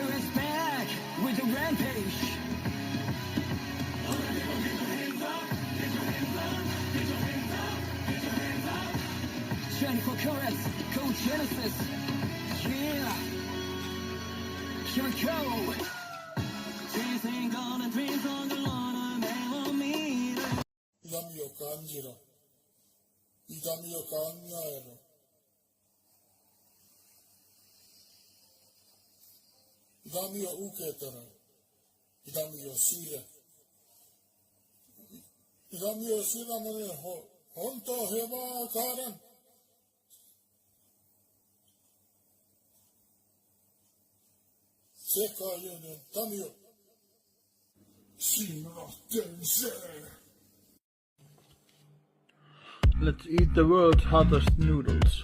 Joker is back with a rampage. 24 carats, go Genesis. Yeah. Here we go. Dreams ain't gonna dreams on the lawn, they want me to. 痛みを感じろ。痛みを考えろ。痛みを受け取れ。痛みを知れ。痛みを知らぬに本当平和は変わらん。世界の民を真の天性。 Let's eat the world's hottest noodles.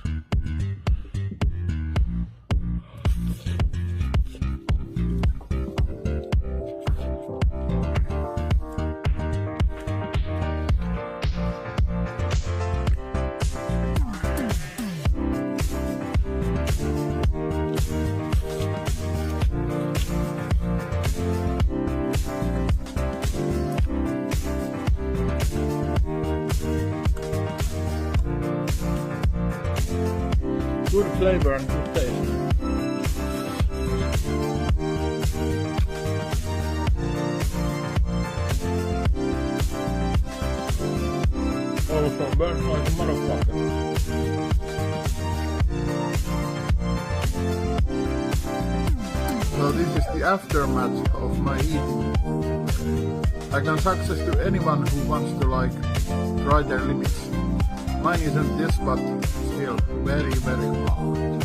Good flavor and good taste. Also burns like a motherfucker. So this is the aftermath of my eating. I can suggest to anyone who wants to like try their limits. Mine isn't this, but still very hard.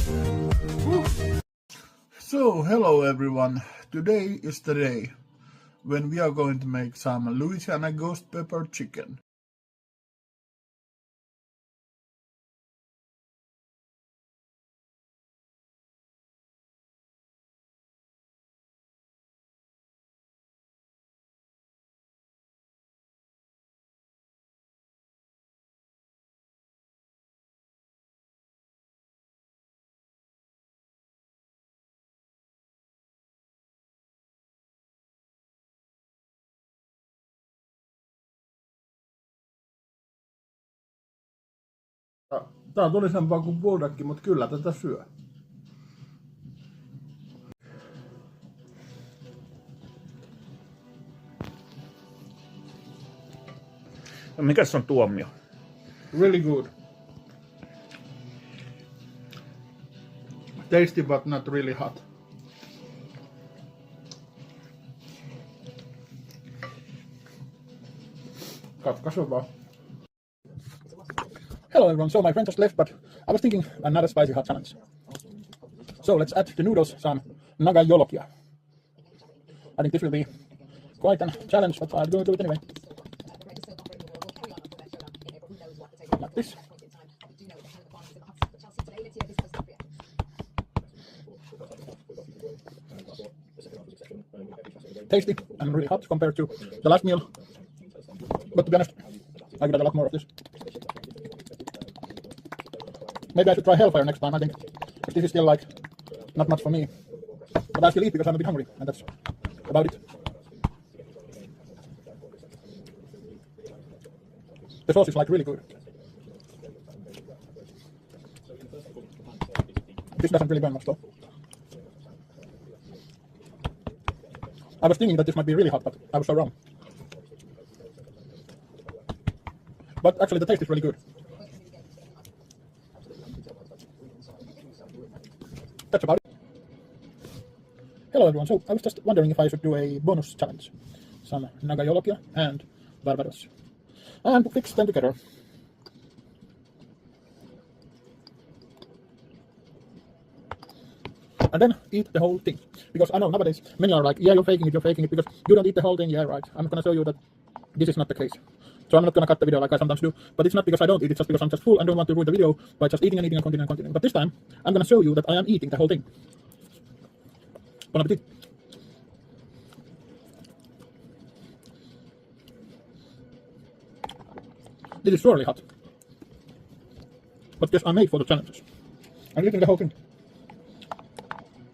Woo. So hello everyone, today is the day when we are going to make some Louisiana ghost pepper chicken. Tää on todellisempaa kuin bulldogki, mutta kyllä tätä syö. Mikäs on tuomio? Really good. Tasty but not really hot. Katkaise vaan. Hello everyone, so my friend just left, but I was thinking another spicy hot challenge. So let's add the noodles some naga jolokia. I think this will be quite a challenge, but I'm going to do it anyway. Like this. Tasty and really hot compared to the last meal, but to be honest, I could have a lot more of this. Maybe I should try Hellfire next time, I think. But this is still like not much for me. But I still eat because I'm a bit hungry, and that's about it. The sauce is like really good. This doesn't really burn much though. I was thinking that this might be really hot, but I was so wrong. But actually the taste is really good. That's about it. Hello everyone, so I was just wondering if I should do a bonus challenge. Some naga jolokia and Barbados. And mix them together. And then eat the whole thing. Because I know nowadays many are like, yeah, you're faking it because you don't eat the whole thing. Yeah, right. I'm gonna show you that this is not the case. So I'm not gonna cut the video like I sometimes do, but it's not because I don't eat, it's just because I'm just full and don't want to ruin the video by just eating and continuing. But this time, I'm gonna show you that I am eating the whole thing. Bon appetit! This is surely hot. But yes, I made for the challenges. I'm eating the whole thing.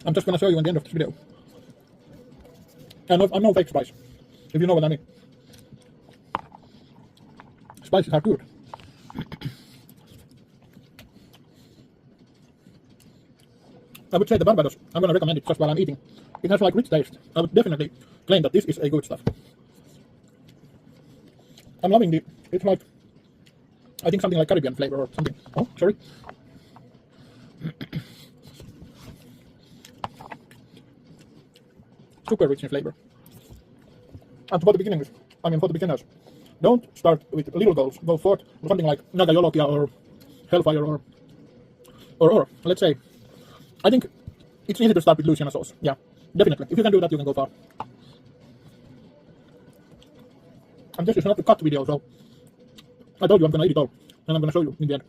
I'm just gonna show you in the end of this video And I'm no fake spice, if you know what I mean. Spices are good. I would say the Barbados, I'm gonna recommend it just while I'm eating. It has like rich taste. I would definitely claim that this is a good stuff. I'm loving the, it's like, I think something like Caribbean flavor or something. Oh, sorry. Super rich in flavor. And for the beginners, for the beginners, don't start with little goals. Go for something like Naga Jolokia or Hellfire or let's say, I think it's easy to start with Louisiana sauce. Yeah, definitely. If you can do that, you can go far. And this is not a cut video, so I told you I'm gonna eat it all, and I'm gonna show you in the end.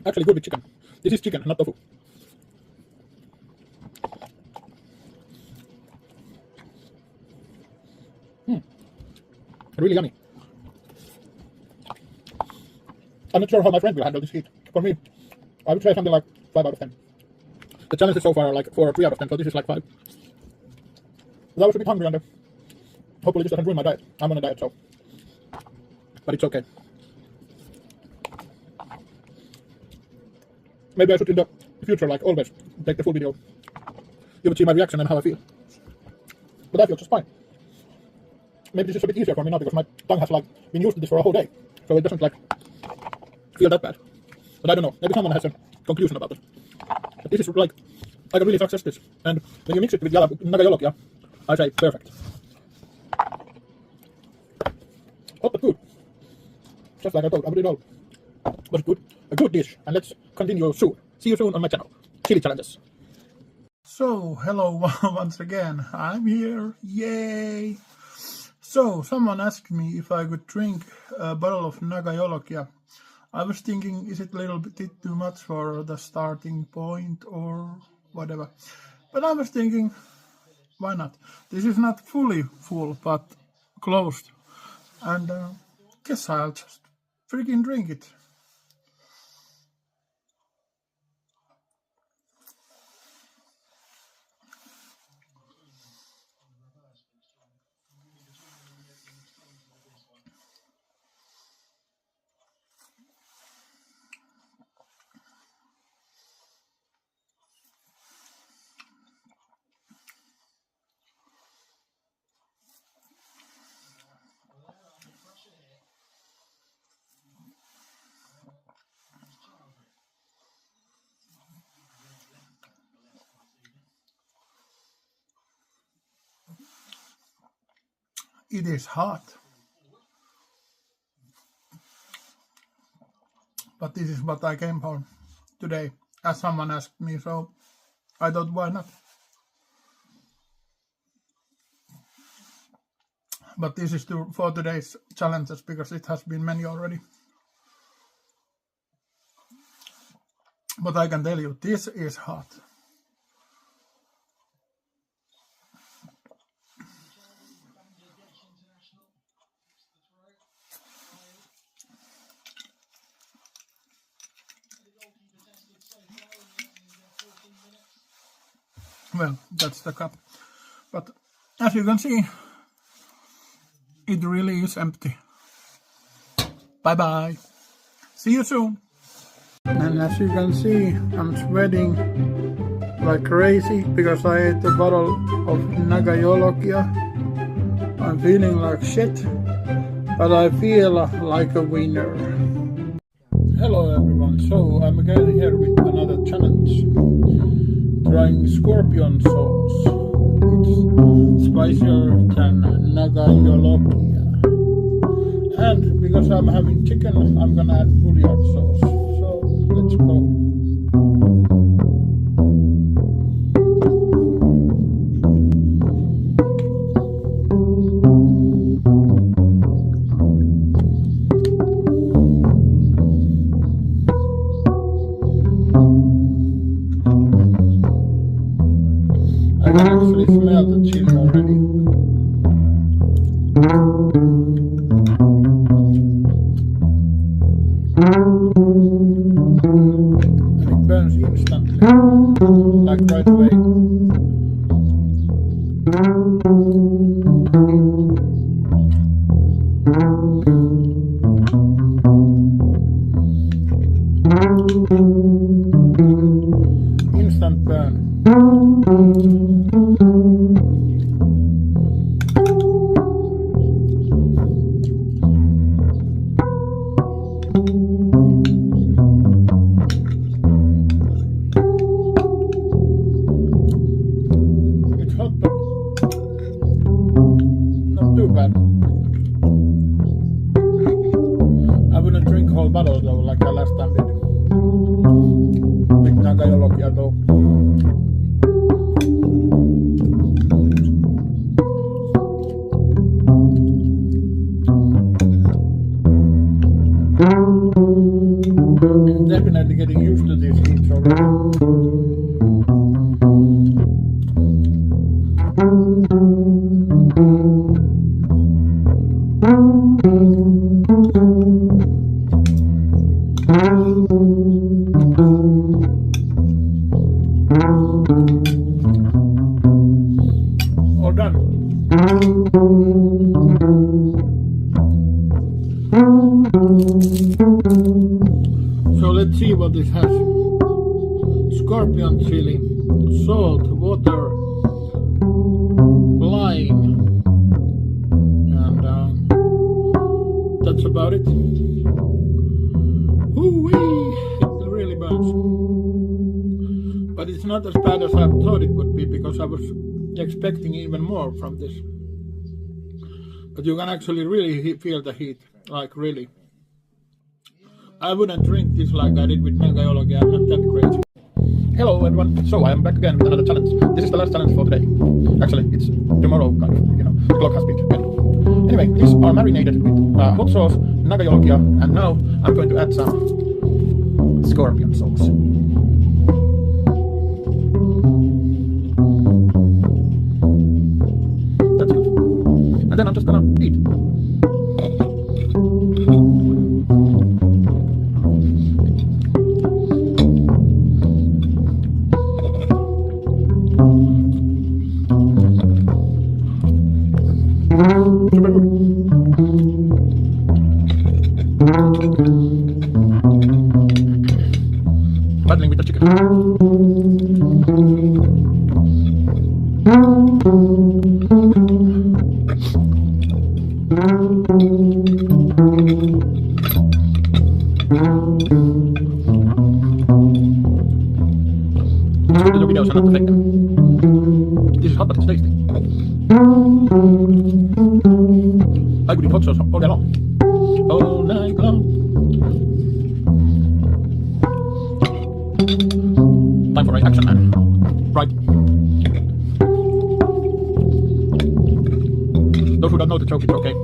Actually good with chicken. This is chicken, not tofu. Really yummy. I'm not sure how my friend will handle this heat. For me, I would say something like 5 out of 10. The challenges so far are like 4 or 3 out of 10, so this is like 5. But I was a bit hungry and hopefully this doesn't ruin my diet. I'm on a diet, so. But it's okay. Maybe I should in the future, like always, take the full video. You would see my reaction and how I feel. But I feel just fine. Maybe this is a bit easier for me now because my tongue has like been used to this for a whole day. So it doesn't like feel that bad. But I don't know, maybe someone has a conclusion about it. But this is like, I can really success this. And when you mix it with Naga Jolokia, I say perfect. Hot but good. Just like I told, I would eat all. But good. A good dish. And let's continue soon. See you soon on my channel. Chili Challenges. So, hello once again. I'm here. Yay! So, someone asked me if I could drink a bottle of Naga Jolokia. I was thinking, is it a little bit too much for the starting point or whatever? But I was thinking, why not? This is not fully full, but closed. And guess I'll just freaking drink it. It is hot. But this is what I came for today, as someone asked me, so I thought, why not? But this is for today's challenges, because it has been many already. But I can tell you, this is hot. Well, that's the cup. But as you can see, it really is empty. Bye bye. See you soon. And as you can see, I'm sweating like crazy because I ate a bottle of Naga Jolokia. I'm feeling like shit, but I feel like a winner. Hello everyone, so I'm again here with another challenge. Trying scorpion sauce. It's spicier than Naga Jolokia. And because I'm having chicken, I'm gonna add bouillon sauce. So let's go. I can actually smell the chili already. And it burns instantly, like right away. Instant burn. It's hot, but not too bad. I wouldn't drink whole bottle though, like I last time did. With Nagayologia though. Definitely getting used to these heats already. All done. So let's see what this has. Scorpion chili, salt, water, lime, and that's about it. Ooh-wee, it really burns. But it's not as bad as I thought it would be, because I was expecting even more from this. But you can actually really feel the heat, like really. I wouldn't drink this like I did with Nagayologia, I'm not that crazy. Hello everyone, so I am back again with another challenge. This is the last challenge for today. Actually, it's tomorrow kind of, you know, the clock has been end. Anyway, these are marinated with hot sauce, Nagayologia, and now I'm going to add some scorpion sauce. That's good. And then I'm just gonna eat. Super good. Battling with the chicken. The videos are not perfect. This is hot, but it's tasty. I could eat hot sauce all day long. All night long. Time for action, man. Right. Those who don't know the joke, it's okay.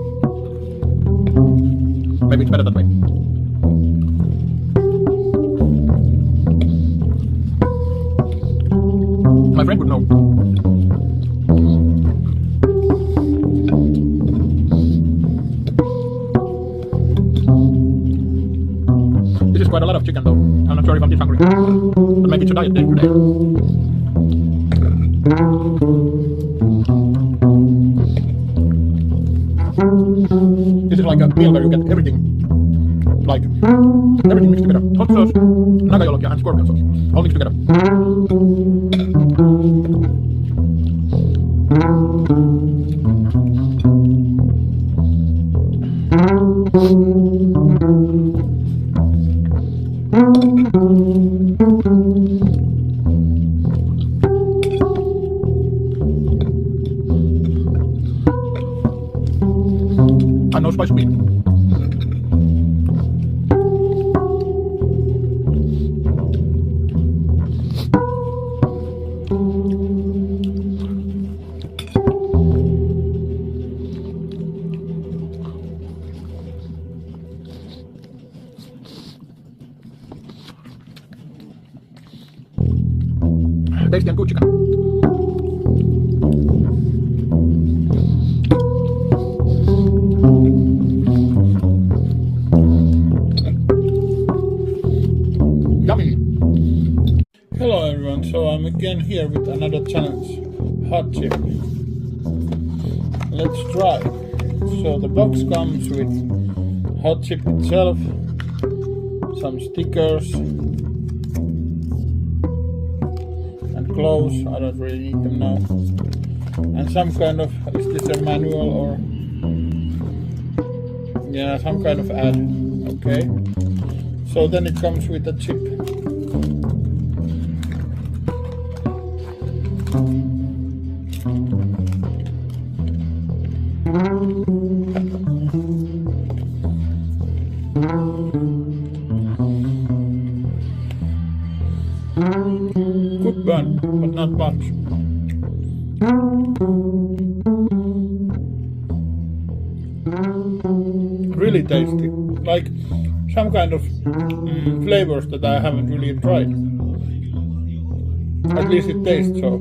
Maybe it's better that way. My friend would know. This is quite a lot of chicken though. I'm not sure if I'm this hungry. But maybe it's a diet day today. This is like a meal where you get everything. Like everything mixed together. Hot sauce, Nagayologia and scorpion sauce. All mixed together. And no spice meat. Tasty and good chicken. Yummy. Hello everyone, so I'm again here with another challenge. Hot chip. Let's try. So the box comes with hot chip itself, some stickers and gloves. I don't really need them now. And some kind of, is this a manual or? Yeah, some kind of ad. Okay. So then it comes with a chip. Good burn, but not much. Really tasty, like some kind of flavors that I haven't really tried. At least it tastes so.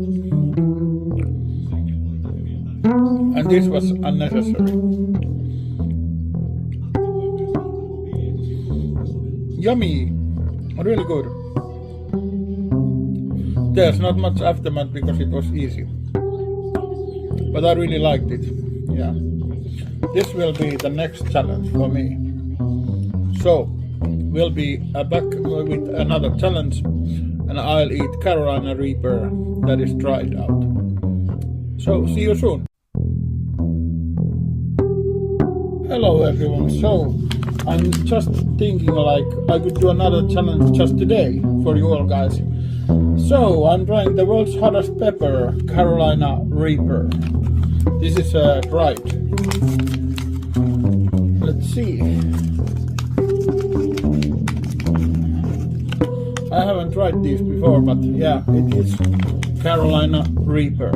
And this was unnecessary. Yummy, really good. There's not much aftermath because it was easy. But I really liked it, yeah. This will be the next challenge for me. So, we'll be back with another challenge and I'll eat Carolina Reaper that is dried out. So, see you soon. Hello everyone, so I'm just thinking like I could do another challenge just today for you all guys. So, I'm trying the world's hottest pepper, Carolina Reaper. This is dried. Let's see. I haven't tried these before, but yeah, it is Carolina Reaper.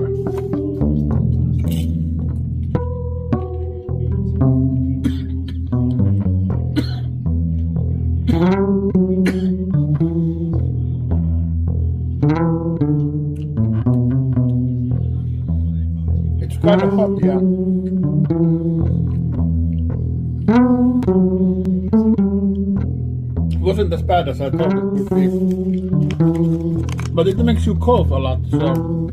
It's kind of hot, yeah. Wasn't as bad as I thought it would be, but it makes you cough a lot, so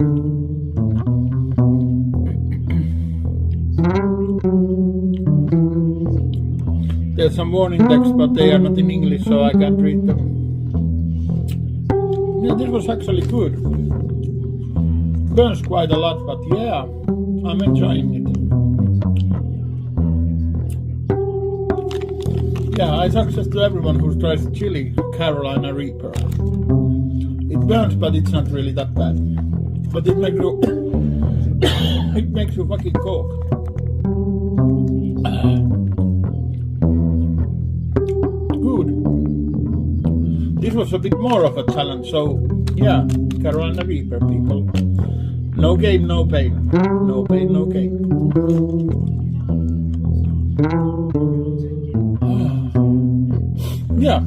there's some warning text, but they are not in English, so I can't read them. Yeah, this was actually good. Burns quite a lot, but yeah, I'm enjoying it. Yeah, I suggest to everyone who tries chili Carolina Reaper. It burns, but it's not really that bad. But it makes you it makes you fucking cough. Good. This was a bit more of a challenge, so yeah, Carolina Reaper people. No gain, no pain. No pain, no gain. Yeah.